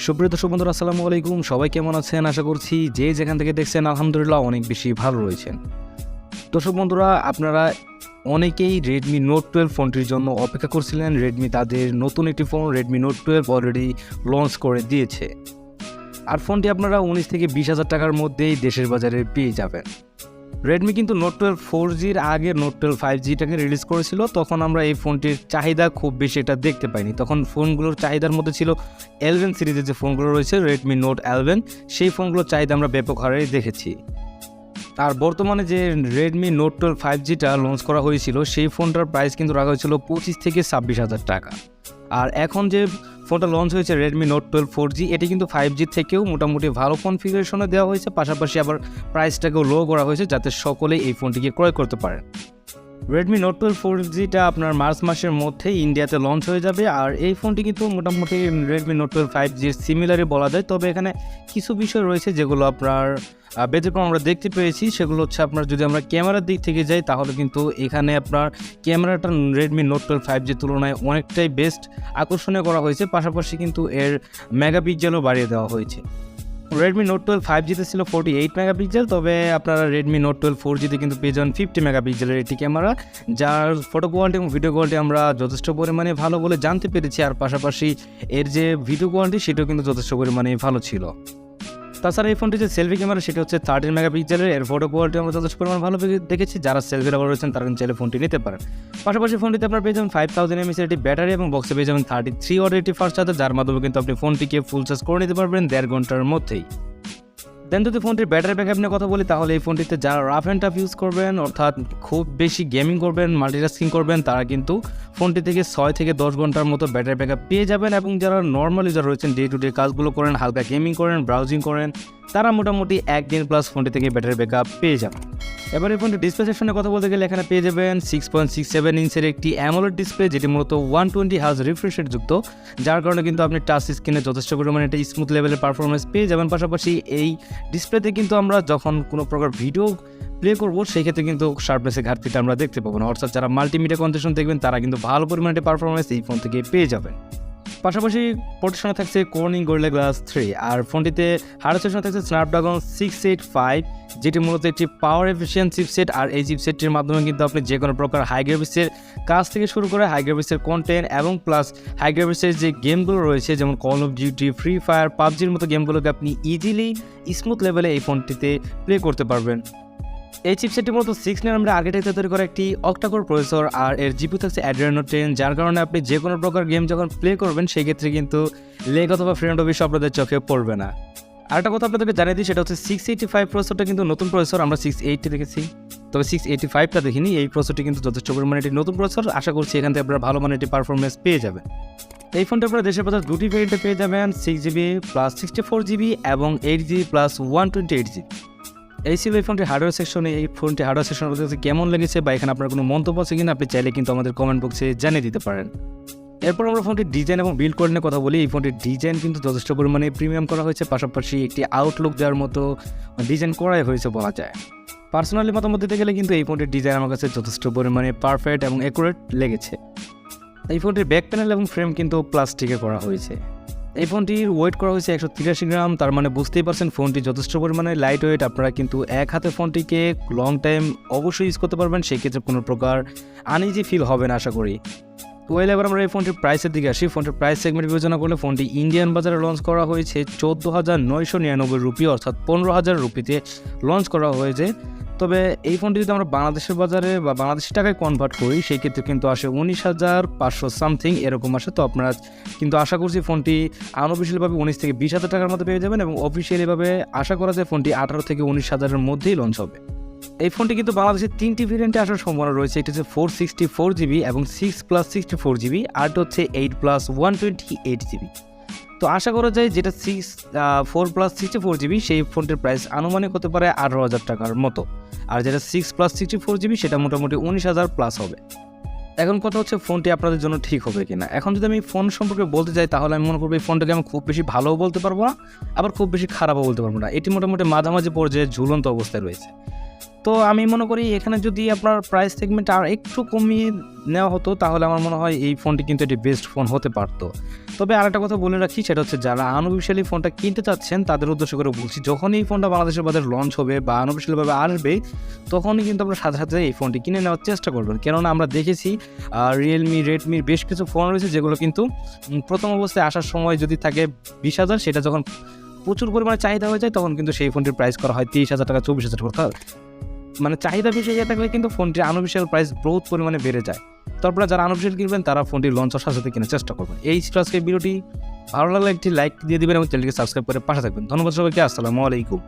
সুপ্রিয় দর্শক বন্ধুরা, আসসালামু আলাইকুম। সবাই কেমন আছেন? আশা করছি যে যেখান থেকে দেখছেন আলহামদুলিল্লাহ অনেক বেশি ভালো রয়েছেন। দর্শক বন্ধুরা, আপনারা অনেকেই রেডমি নোট 12 ফোনটির জন্য অপেক্ষা করছিলেন। রেডমি তাদের নতুন একটি phone Redmi note 12 already launch করে দিয়েছে। আর ফোনটি আপনারা 19 থেকে 20,000 টাকার মধ্যেই দেশের বাজারে পেয়ে যাবেন। রেডমি কিন্তু নোট 12 4Gর আগে নোট 12 5Gটাকে রিলিজ করেছিল। তখন আমরা এই ফোনটির চাহিদা খুব বেশি এটা দেখতে পাইনি। তখন ফোনগুলোর চাহিদার মধ্যে ছিল 11 সিরিজের যে ফোনগুলো রয়েছে রেডমি নোট 11, সেই ফোনগুলোর চাহিদা আমরা ব্যাপক হারে দেখেছি। আর বর্তমানে যে রেডমি নোট 12 5Gটা লঞ্চ করা হয়েছিল সেই ফোনটার প্রাইস কিন্তু রাখা হয়েছিল 25 থেকে 26,000 টাকা। আর এখন যে ফোনটা লঞ্চ হয়েছে রেডমি নোট 12 4G, এটি কিন্তু 5G থেকেও মোটামুটি ভালো কনফিগারেশনে দেওয়া হয়েছে, পাশাপাশি আবার প্রাইসটাকেও লো করা হয়েছে যাতে সকলেই এই ফোনটিকে ক্রয় করতে পারে। রেডমি নোট 12 4Gটা আপনার মার্চ মাসের মধ্যেই ইন্ডিয়াতে লঞ্চ হয়ে যাবে। আর এই ফোনটি কিন্তু মোটামুটি রেডমি নোট 12 5Gর সিমিলারই বলা যায়, তবে এখানে কিছু বিষয় রয়েছে যেগুলো আপনার ব্যতিক্রম আমরা দেখতে পেয়েছি। সেগুলো হচ্ছে আপনার যদি আমরা ক্যামেরার দিক থেকে যাই তাহলে কিন্তু এখানে আপনার ক্যামেরাটা রেডমি নোট 12 5G তুলনায় অনেকটাই বেস্ট আকর্ষণীয় করা হয়েছে, পাশাপাশি কিন্তু এর মেগাপিক্সেলও বাড়িয়ে দেওয়া হয়েছে। রেডমি নোট 12 5Gতে ছিল 48 মেগাপিক্সেল, তবে আপনারা রেডমি নোট 12 4Gতে কিন্তু পেয়ে যান 50 মেগাপিক্সেলের একটি ক্যামেরা, যার ফটো কোয়ালিটি এবং ভিডিও কোয়ালিটি আমরা যথেষ্ট পরিমাণে ভালো বলে জানতে পেরেছি। আর পাশাপাশি এর যে ভিডিও কোয়ালিটি সেটাও কিন্তু যথেষ্ট পরিমাণে ভালো ছিল। তাছাড়া এই ফোনটি যে সেলফি ক্যামেরা সেটা হচ্ছে 13 মেগাপিক্সেলের, এর ফটো কোয়ালিটি আমরা যথেষ্ট পরিমাণ ভালো দেখেছি। যারা সেলফি লাভার রয়েছেন তারা কিন্তু চাইলে ফোনটি নিতে পারেন। পাশাপাশি ফোনটিতে আপনারা পেয়ে যাবেন 5000 mAh একটি ব্যাটারি এবং বক্সে পেয়ে যাবেন 33 ওয়াটের একটি ফাস্ট চার্জার, যার মাধ্যমে কিন্তু আপনি ফোনটিকে ফুল চার্জ করে নিতে পারবেন 1.5 ঘন্টার মধ্যেই। দেন যদি ফোনটির ব্যাটারি ব্যাকআপ নিয়ে কথা বলি তাহলে এই ফোনটিতে যারা রাফ অ্যান্ড টাফ ইউজ করবেন, অর্থাৎ খুব বেশি গেমিং করবেন, মাল্টিটাস্কিং করবেন, তারা কিন্তু ফোনটি থেকে 6 থেকে 10 ঘন্টার মতো ব্যাটারি ব্যাকআপ পেয়ে যাবেন। এবং যারা নর্মাল ইউজার রয়েছেন, ডে টু ডে কাজগুলো করেন, হালকা গেমিং করেন, ব্রাউজিং করেন, তারা মোটামুটি 1 দিন প্লাস ফোনটি থেকে ব্যাটারি ব্যাকআপ পেয়ে যাবেন। এবার এই ফোনটি ডিসপ্লে সেকশনে কথা বলতে গেলে এখানে পেয়ে যাবেন 6.67 ইঞ্চের একটি অ্যামোলেড ডিসপ্লে, যেটি মূলত 120 হার্জ রিফ্রেশ রেট যুক্ত, যার কারণে কিন্তু আপনি টাচ স্ক্রিনে যথেষ্ট পরিমাণে একটা স্মুথ লেভেলের পারফরমেন্স পেয়ে যাবেন। পাশাপাশি এই ডিসপ্লেতে কিন্তু আমরা যখন কোনো প্রকার ভিডিও প্লে করবো সেই ক্ষেত্রে কিন্তু শার্পনেসের ঘাটতিটা আমরা দেখতে পাবো না, অর্থাৎ যারা মাল্টিমিডিয়া কন্টেন্ট দেখবেন তারা কিন্তু ভালো পরিমাণে পারফরমেন্স এই ফোন থেকে পেয়ে যাবেন। পাশাপাশি প্রোটেকশনে থাকছে কর্নিং গরিলা গ্লাস 3, আর ফোনটিতে হার্ডওয়্যার থাকছে স্ন্যাপড্রাগন 685, যেটি মূলত একটি পাওয়ার এফিশিয়েন্ট চিপসেট। আর এই চিপসেটটির মাধ্যমে কিন্তু আপনি যে কোনো প্রকার হাই গ্রাফিক্সের কাজ থেকে শুরু করে হাই গ্রাফিক্সের কন্টেন্ট এবং প্লাস হাই গ্রাফিক্সের যে গেমগুলো রয়েছে যেমন call of duty, free fire, পাবজির মতো গেমগুলোকে আপনি ইজিলি স্মুথ লেভেলে এই ফোনটিতে প্লে করতে পারবেন। এই চিপসেটটি মূলত 6 nm আর্কিটেকচার তৈরি করা একটি অক্টাকোর প্রসেসর, আর এর জিপি থাকছে Adreno 10, যার কারণে আপনি যে কোনো প্রকার গেম যখন প্লে করবেন সেই ক্ষেত্রে কিন্তু লেগ অথবা ফ্রেন্ড অফ আপনাদের চোখে পড়বে না। আরেকটা কথা আপনাদেরকে জানিয়ে দিই, সেটা হচ্ছে 685 প্রসেসরটা কিন্তু নতুন প্রসেসর। আমরা 680 দেখেছি, তবে 685টা দেখিনি। এই প্রসেসরটি কিন্তু যথেষ্ট পরিমাণে একটি নতুন প্রসেসর। আশা করছি এখান থেকে আপনারা ভালো মানের একটি পারফরমেন্স পেয়ে যাবেন। এই ফোনটা আপনারা দেশের বাজার দুটি ভেরিয়েন্টে পেয়ে যাবেন, 6GB প্লাস 64GB এবং 8GB প্লাস 128GB। এই ছিল এই ফোনটির হার্ডওয়্যার সেকশনে। এই ফোনটি হার্ডওয়্যার সেকশন কেমন লেগেছে বা এখানে আপনার কোনো মন্তব্য আছে কিনা আপনি চাইলে কিন্তু আমাদের কমেন্ট বক্সে জানিয়ে দিতে পারেন। এরপর আমরা ফোনটির ডিজাইন এবং বিল্ড কোয়ালিটি নিয়ে কথা বলি। এই ফোনটির ডিজাইন কিন্তু যথেষ্ট পরিমাণে প্রিমিয়াম করা হয়েছে, পাশাপাশি একটি আউটলুক দেওয়ার মতো ডিজাইন করাই হয়েছে বলা যায়। পার্সোনালি মতামত দিতে গেলে কিন্তু এই ফোনটির ডিজাইন আমার কাছে যথেষ্ট পরিমাণে পারফেক্ট এবং অ্যাকুরেট লেগেছে। এই ফোনটির ব্যাক প্যানেল এবং ফ্রেম কিন্তু প্লাস্টিকে করা হয়েছে। এই ফোনটির ওয়েট করা হয়েছে 183 গ্রাম, তার মানে বুঝতেই পারছেন ফোনটি যথেষ্ট পরিমাণে লাইট ওয়েট। আপনারা কিন্তু এক হাতে ফোনটিকে লং টাইম অবশ্যই ইউজ করতে পারবেন, সেক্ষেত্রে কোনো প্রকার আনইজি ফিল হবে না আশা করি। ওয়েল, এবার আমরা এই ফোনটির প্রাইসের দিকে আসি। ফোনটির প্রাইস সেগমেন্ট বিবেচনা করলে ফোনটি ইন্ডিয়ান বাজারে লঞ্চ করা হয়েছে 14,999 রুপি, অর্থাৎ 15,000 রুপিতে লঞ্চ করা হয়েছে। তবে এই ফোনটি যদি আমরা বাংলাদেশের বাজারে বা বাংলাদেশি টাকায় কনভার্ট করি সেই ক্ষেত্রে কিন্তু আসে 19,500 সামথিং এরকম আসে। তো আপনারা কিন্তু আশা করছি ফোনটি আনঅফিসিয়ালিভাবে 19 থেকে 20,000 টাকার মধ্যে পেয়ে যাবেন, এবং অফিসিয়ালিভাবে আশা করা যায় ফোনটি 18 থেকে 19,000-এর মধ্যেই লঞ্চ হবে। এই ফোনটি কিন্তু বাংলাদেশের 3টি ভেরিয়েন্টে আসার সম্ভাবনা রয়েছে। এটি হচ্ছে 464GB এবং 6+64GB, আর হচ্ছে 8+128GB। তো আশা করা যায় যেটা 4+64GB সেই ফোনটির প্রাইস আনুমানিক হতে পারে 18,000 টাকার মতো, আর যেটা 6+64GB সেটা মোটামুটি 19,000 প্লাস হবে। এখন কথা হচ্ছে ফোনটি আপনাদের জন্য ঠিক হবে কিনা। এখন যদি আমি ফোন সম্পর্কে বলতে চাই তাহলে আমি মনে করবো এই ফোনটাকে আমি খুব বেশি ভালোও বলতে পারবো না, আবার খুব বেশি খারাপও বলতে পারবো না। এটি মোটামুটি মাঝামাঝি পর্যায়ে ঝুলন্ত অবস্থায় রয়েছে। তো আমি মনে করি এখানে যদি আপনার প্রাইস সেগমেন্ট আর একটু কমিয়ে নেওয়া হতো তাহলে আমার মনে হয় এই ফোনটি কিন্তু একটি বেস্ট ফোন হতে পারতো। তবে আরেকটা কথা বলে রাখি, সেটা হচ্ছে যারা আনঅফিশিয়ালি ফোনটা কিনতে চাচ্ছেন তাদের উদ্দেশ্য করে বলছি, যখন এই ফোনটা বাংলাদেশের বাজারে লঞ্চ হবে বা আনঅফিশিয়ালভাবে আসবে তখনই কিন্তু আপনার সাথে সাথে এই ফোনটি কিনে নেওয়ার চেষ্টা করবেন। কেননা আমরা দেখেছি রিয়েলমি, রেডমির বেশ কিছু ফোন রয়েছে যেগুলো কিন্তু প্রথম অবস্থায় আসার সময় যদি থাকে 20,000, সেটা যখন প্রচুর পরিমাণে চাহিদা হয়ে যায় তখন কিন্তু সেই ফোনটির প্রাইস করা হয় 30,000 টাকা, 24,000 টাকা। মানে চাহিদা বেশি হয়ে থাকলে কিন্তু ফোনটির আনঅফিশিয়াল প্রাইস বহুত পরিমাণে বেড়ে যায়। তারপরে যারা আনঅফিশিয়াল কিনবেন তারা ফোনটি লঞ্চ হওয়ার সাথে সাথে কেনার চেষ্টা করবেন। এই ছিল আজকের ভিডিওটি। ভালো লাগলে একটি লাইক দিয়ে দিবেন এবং চ্যানেলকে সাবস্ক্রাইব করে পাশে থাকবেন। ধন্যবাদ সবাইকে। আসসালামু আলাইকুম।